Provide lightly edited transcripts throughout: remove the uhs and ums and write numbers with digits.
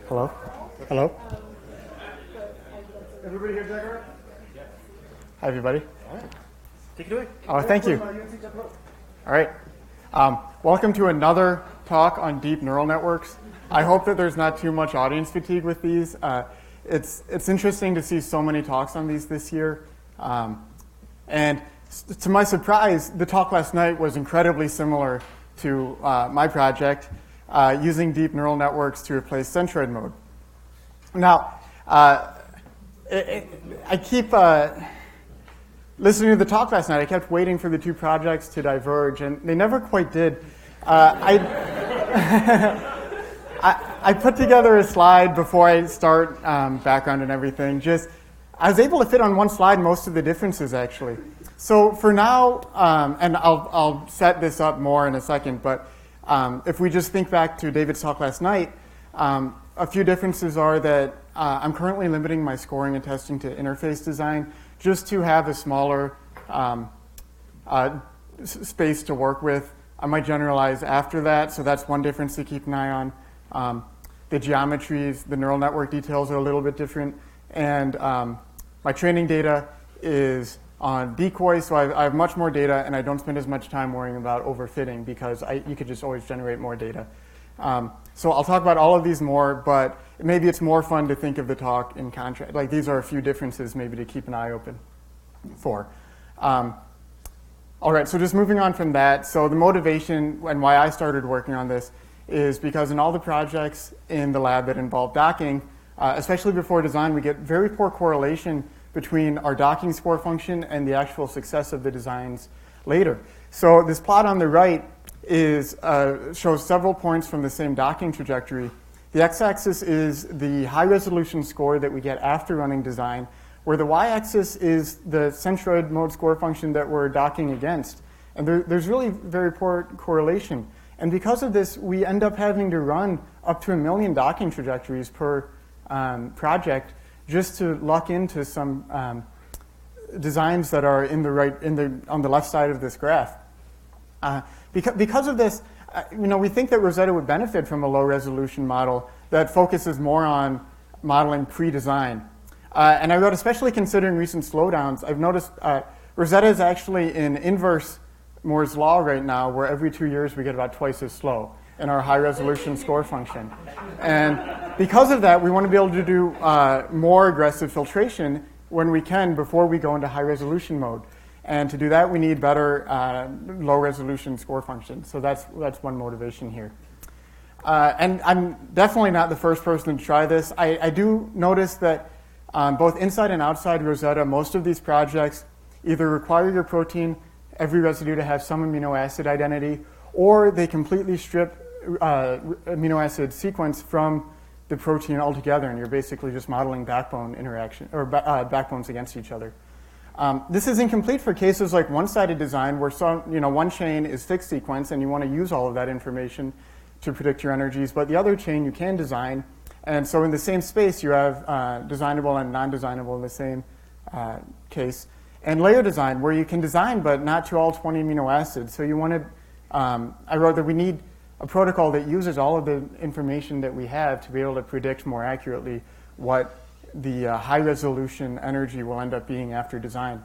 Hello? Hello? Everybody here, Jaguar? Hi, everybody. All right. Take it away. Oh, thank you. All right. Welcome to another talk on deep neural networks. I hope that there's not too much audience fatigue with these. It's interesting to see so many talks on these this year. And to my surprise, the talk last night was incredibly similar to my project, using deep neural networks to replace Centroid mode. Now, I keep listening to the talk last night. I kept waiting for the two projects to diverge, and they never quite did. I put together a slide before I start background and everything. I was able to fit on one slide most of the differences, actually. So for now, and I'll set this up more in a second, but if we just think back to David's talk last night, a few differences are that I'm currently limiting my scoring and testing to interface design just to have a smaller space to work with. I might generalize after that, so that's one difference to keep an eye on. The geometries, the neural network details are a little bit different, and my training data is on decoy, so I have much more data, and I don't spend as much time worrying about overfitting because you could just always generate more data. So I'll talk about all of these more, but maybe it's more fun to think of the talk in contrast. Like, these are a few differences maybe to keep an eye open for. All right, so just moving on from that. So the motivation and why I started working on this is because in all the projects in the lab that involve docking, especially before design, we get very poor correlation between our docking score function and the actual success of the designs later. So this plot on the right shows several points from the same docking trajectory. The x-axis is the high-resolution score that we get after running design, where the y-axis is the Centroid mode score function that we're docking against. And there's really very poor correlation. And because of this, we end up having to run up to 1 million docking trajectories per project just to luck into some designs that are on the left side of this graph. Because of this, we think that Rosetta would benefit from a low-resolution model that focuses more on modeling pre-design. And I wrote, especially considering recent slowdowns, I've noticed Rosetta is actually in inverse Moore's law right now, where every 2 years we get about twice as slow in our high-resolution score function. And because of that, we want to be able to do more aggressive filtration when we can before we go into high-resolution mode. And to do that, we need better low-resolution score functions. So that's one motivation here. And I'm definitely not the first person to try this. I do notice that both inside and outside Rosetta, most of these projects either require your protein, every residue, to have some amino acid identity, or they completely strip amino acid sequence from the protein altogether, and you're basically just modeling backbone interaction or backbones against each other. This is incomplete for cases like one-sided design, where one chain is fixed sequence, and you want to use all of that information to predict your energies, but the other chain you can design. And so in the same space, you have designable and non-designable in the same case. And layer design, where you can design, but not to all 20 amino acids. So I wrote that we need a protocol that uses all of the information that we have to be able to predict more accurately what the high-resolution energy will end up being after design.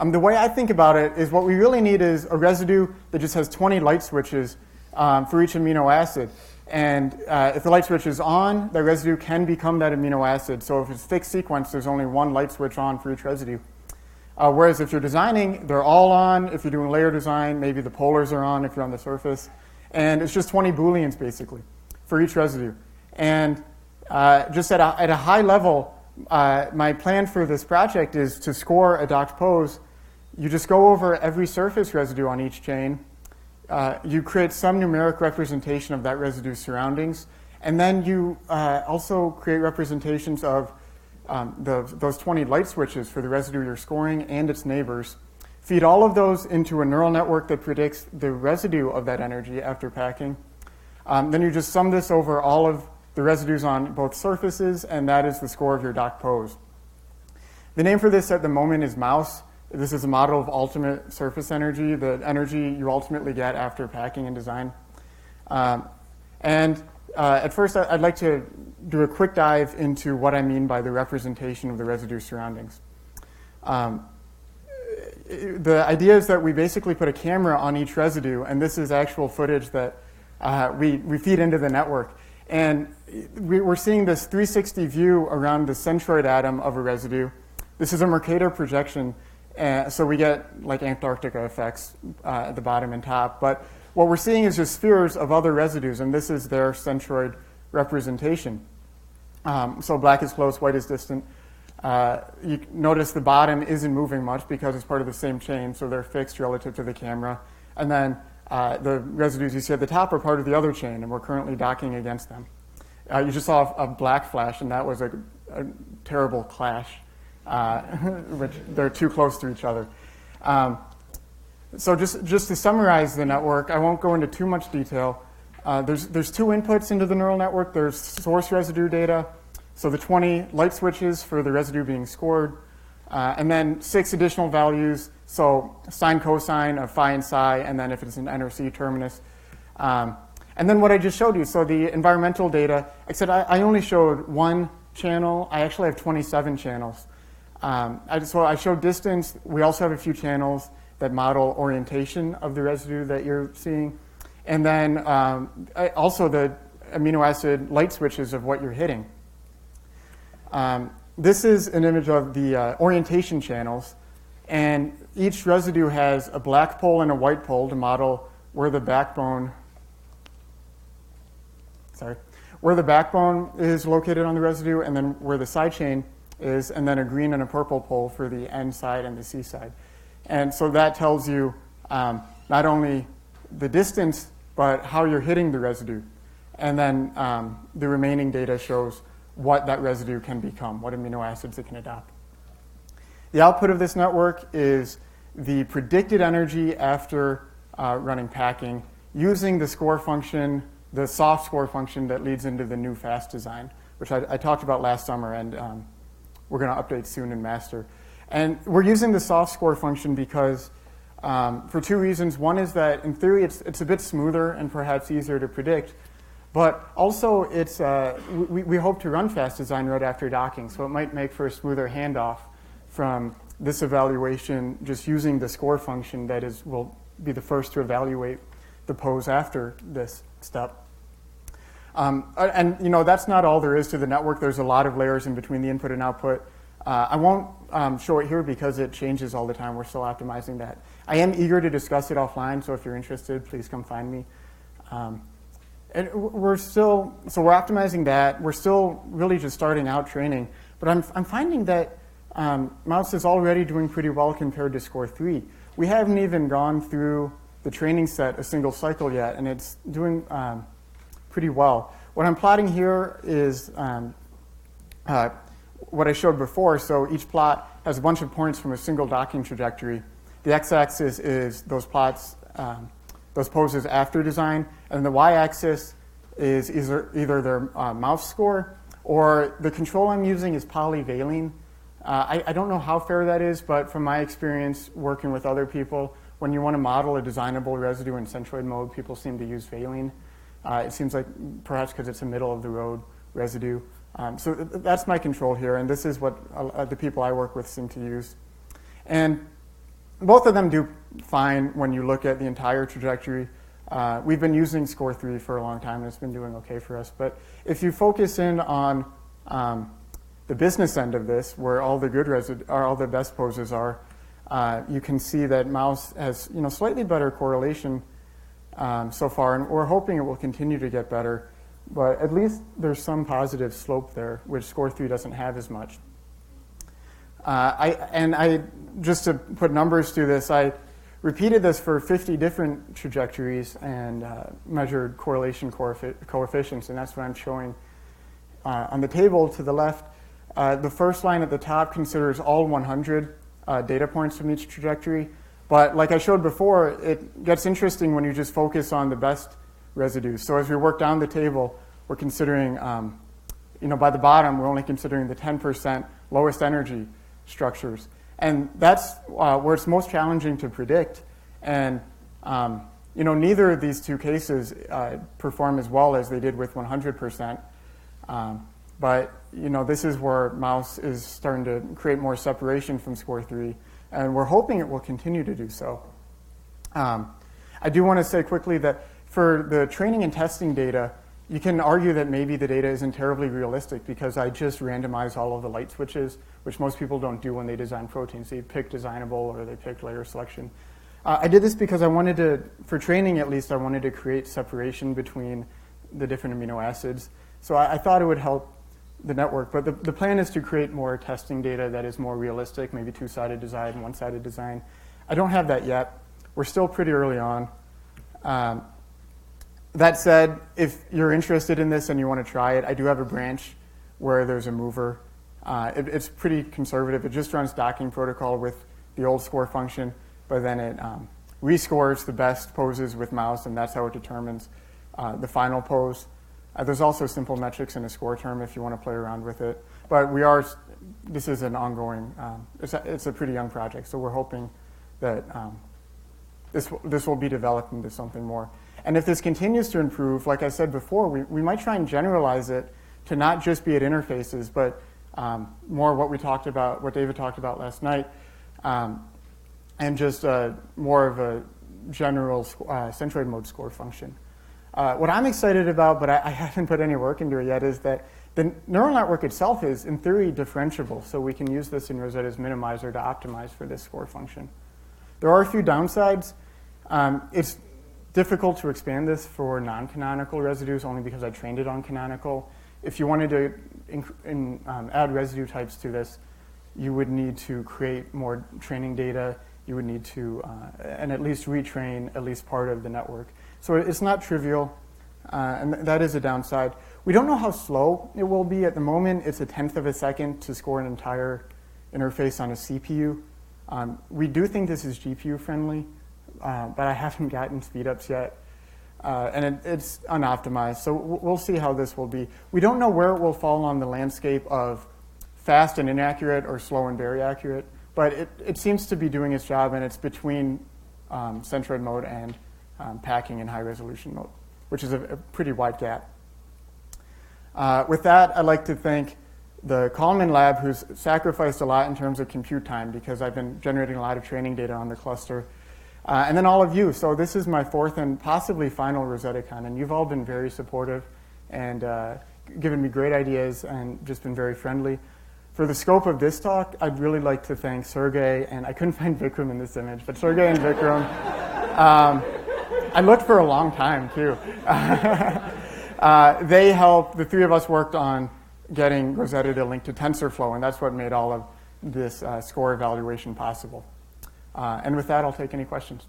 The way I think about it is what we really need is a residue that just has 20 light switches for each amino acid. And if the light switch is on, the residue can become that amino acid. So if it's fixed sequence, there's only one light switch on for each residue. Whereas if you're designing, they're all on. If you're doing layer design, maybe the polars are on if you're on the surface. And it's just 20 Booleans, basically, for each residue. And just at a high level, my plan for this project is to score a docked pose. You just go over every surface residue on each chain. You create some numeric representation of that residue's surroundings. And then you also create representations of those 20 light switches for the residue you're scoring and its neighbors. Feed all of those into a neural network that predicts the residue of that energy after packing. Then you just sum this over all of the residues on both surfaces, and that is the score of your docked pose. The name for this at the moment is mouse. This is a model of ultimate surface energy, the energy you ultimately get after packing and design. And at first I'd like to do a quick dive into what I mean by the representation of the residue surroundings. The idea is that we basically put a camera on each residue, and this is actual footage that we feed into the network. And we're seeing this 360 view around the centroid atom of a residue. This is a Mercator projection, so we get like Antarctica effects at the bottom and top. But what we're seeing is just spheres of other residues, and this is their centroid representation. So black is close, white is distant. You notice the bottom isn't moving much because it's part of the same chain, so they're fixed relative to the camera. And then the residues you see at the top are part of the other chain, and we're currently docking against them. You just saw a black flash, and that was a terrible clash, which they're too close to each other. So just to summarize the network, I won't go into too much detail. There's two inputs into the neural network. There's source residue data, so the 20 light switches for the residue being scored, and then 6 additional values, so sine, cosine of phi and psi, and then if it's an NRC terminus. And then what I just showed you, so the environmental data, except I only showed one channel. I actually have 27 channels. So I showed distance. We also have a few channels that model orientation of the residue that you're seeing. And then also the amino acid light switches of what you're hitting. This is an image of the orientation channels. And each residue has a black pole and a white pole to model where the backbone is located on the residue, and then where the side chain is, and then a green and a purple pole for the N side and the C side. And so that tells you not only the distance, but how you're hitting the residue. And then the remaining data shows what that residue can become, what amino acids it can adopt. The output of this network is the predicted energy after running packing using the score function, the soft score function that leads into the new FAST design, which I talked about last summer, and we're going to update soon in master. And we're using the soft score function because for two reasons. One is that in theory it's a bit smoother and perhaps easier to predict, but also it's we hope to run fast design right after docking, so it might make for a smoother handoff from this evaluation just using the score function that will be the first to evaluate the pose after this step. And that's not all there is to the network. There's a lot of layers in between the input and output. I won't show it here because it changes all the time. We're still optimizing that. I am eager to discuss it offline, so if you're interested, please come find me. And we're optimizing that. We're still really just starting out training, but I'm finding that Mouse is already doing pretty well compared to Score 3. We haven't even gone through the training set a single cycle yet, and it's doing pretty well. What I'm plotting here is what I showed before. So each plot has a bunch of points from a single docking trajectory. The x-axis is those plots, those poses after design, and the y-axis is either their mouse score, or the control I'm using is polyvaline. I don't know how fair that is, but from my experience working with other people, when you want to model a designable residue in centroid mode, people seem to use valine. It seems like perhaps because it's a middle-of-the-road residue. So that's my control here, and this is what the people I work with seem to use. And both of them do fine when you look at the entire trajectory. We've been using Score 3 for a long time, and it's been doing okay for us. But if you focus in on the business end of this, where all the best poses are, you can see that Mouse has slightly better correlation so far, and we're hoping it will continue to get better. But at least there's some positive slope there, which Score 3 doesn't have as much. Just to put numbers to this, I repeated this for 50 different trajectories and measured correlation coefficients, and that's what I'm showing on the table to the left. The first line at the top considers all 100 data points from each trajectory. But like I showed before, it gets interesting when you just focus on the best residues. So as we work down the table, we're considering, by the bottom, we're only considering the 10% lowest energy structures. And that's where it's most challenging to predict. And, neither of these two cases perform as well as they did with 100%. But this is where mouse is starting to create more separation from score 3, and we're hoping it will continue to do so. I do want to say quickly that for the training and testing data, you can argue that maybe the data isn't terribly realistic because I just randomize all of the light switches, which most people don't do when they design proteins. They pick designable or they pick layer selection. I did this because I wanted to, for training at least, I wanted to create separation between the different amino acids. So I thought it would help the network. But the plan is to create more testing data that is more realistic, maybe two-sided design, one-sided design. I don't have that yet. We're still pretty early on. That said, if you're interested in this and you want to try it, I do have a branch where there's a mover. It's pretty conservative. It just runs docking protocol with the old score function, but then it rescores the best poses with mouse, and that's how it determines the final pose. There's also simple metrics in a score term if you want to play around with it. But this is an ongoing, it's a pretty young project, so we're hoping that this will be developed into something more. And if this continues to improve, like I said before, we might try and generalize it to not just be at interfaces, but more what David talked about last night, and just more of a general Centroid mode score function. What I'm excited about, but I haven't put any work into it yet, is that the neural network itself is, in theory, differentiable. So we can use this in Rosetta's minimizer to optimize for this score function. There are a few downsides. It's difficult to expand this for non-canonical residues only because I trained it on canonical. If you wanted to add residue types to this, you would need to create more training data. You would need to, and at least retrain at least part of the network. So it's not trivial, and that is a downside. We don't know how slow it will be. At the moment, it's 1/10 of a second to score an entire interface on a CPU. We do think this is GPU friendly, but I haven't gotten speedups yet. And it's unoptimized, so we'll see how this will be. We don't know where it will fall on the landscape of fast and inaccurate or slow and very accurate, but it seems to be doing its job, and it's between Centroid mode and packing in high resolution mode, which is a pretty wide gap. With that, I'd like to thank the Kalman lab, who's sacrificed a lot in terms of compute time because I've been generating a lot of training data on the cluster. And then all of you. So this is my 4th and possibly final Rosettacon, and you've all been very supportive and given me great ideas and just been very friendly. For the scope of this talk, I'd really like to thank Sergey, and I couldn't find Vikram in this image, but Sergey and Vikram. I looked for a long time, too. They helped, the three of us worked on getting Rosetta to link to TensorFlow, and that's what made all of this score evaluation possible. And with that, I'll take any questions.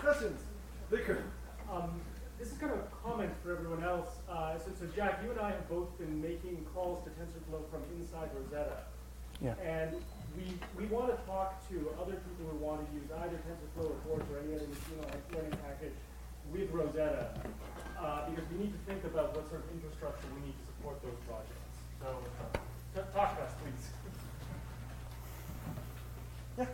Questions? Vikram. This is kind of a comment for everyone else. So Jack, you and I have both been making calls to TensorFlow from inside Rosetta. Yeah. And we want to talk to other people who want to use either TensorFlow or Torch or any other machine learning package with Rosetta, because we need to think about what sort of infrastructure we need to support those projects. So talk to us, please. Yeah.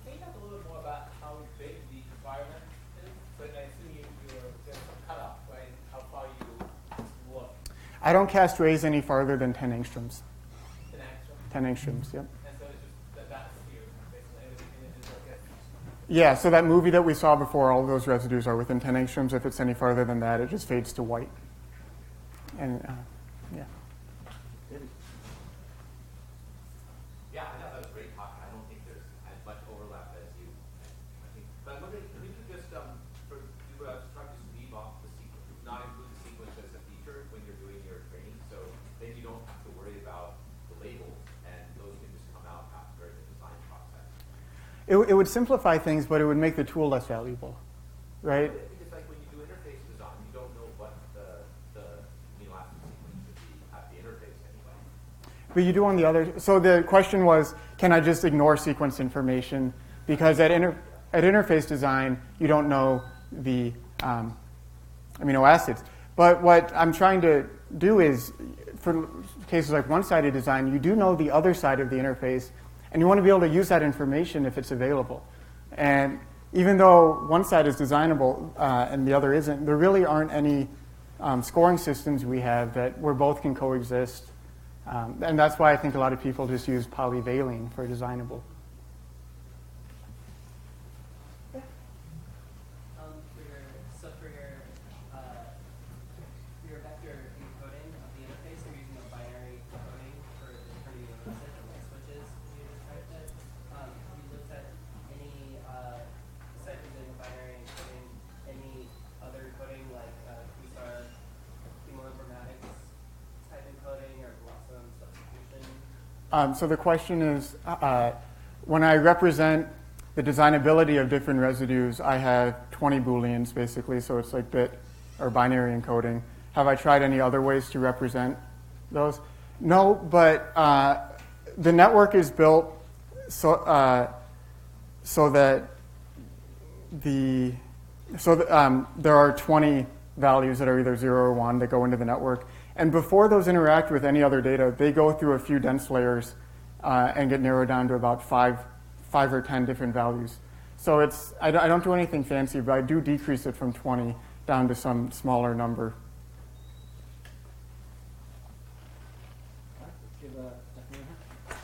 Can you talk a little bit more about how big the environment is? But I assume there's some cutoff, right? How far you look. I don't cast rays any farther than 10 angstroms. 10 angstroms? 10 angstroms, yep. And so it's just that's here, basically. Everything is okay. Yeah, so that movie that we saw before, all of those residues are within 10 angstroms. If it's any farther than that, it just fades to white. And yeah. Yeah, I thought that was a great talk. I don't think there's as much overlap as you think. But I'm wondering, can you just try to leave off the sequence, not include the sequence as a feature when you're doing your training, so then you don't have to worry about the labels, and those can just come out after the design process. It would simplify things, but it would make the tool less valuable, right? Because like when you do interface design, you don't know what the amino acid sequence should be at the interface anyway. But you do on the other. So the question was, can I just ignore sequence information? Because at interface design, you don't know the amino acids. But what I'm trying to do is, for cases like one-sided design, you do know the other side of the interface, and you want to be able to use that information if it's available. And even though one side is designable and the other isn't, there really aren't any scoring systems we have where both can coexist. And that's why I think a lot of people just use polyveiling for designable. For your vector encoding of the interface, you're using a binary coding for determining the message and light switches. You described it. Have you looked at any, besides using a binary encoding, any other encoding like QSAR, chemoinformatics type encoding or blossom substitution? So the question is, when I represent the designability of different residues, I have 20 Booleans basically, so it's like bit or binary encoding. Have I tried any other ways to represent those? No, but the network is built so that there are 20 values that are either 0 or 1 that go into the network. And before those interact with any other data, they go through a few dense layers and get narrowed down to about 5 or 10 different values. So I don't do anything fancy, but I do decrease it from 20 down to some smaller number. All right, let's give Stephanie a hand.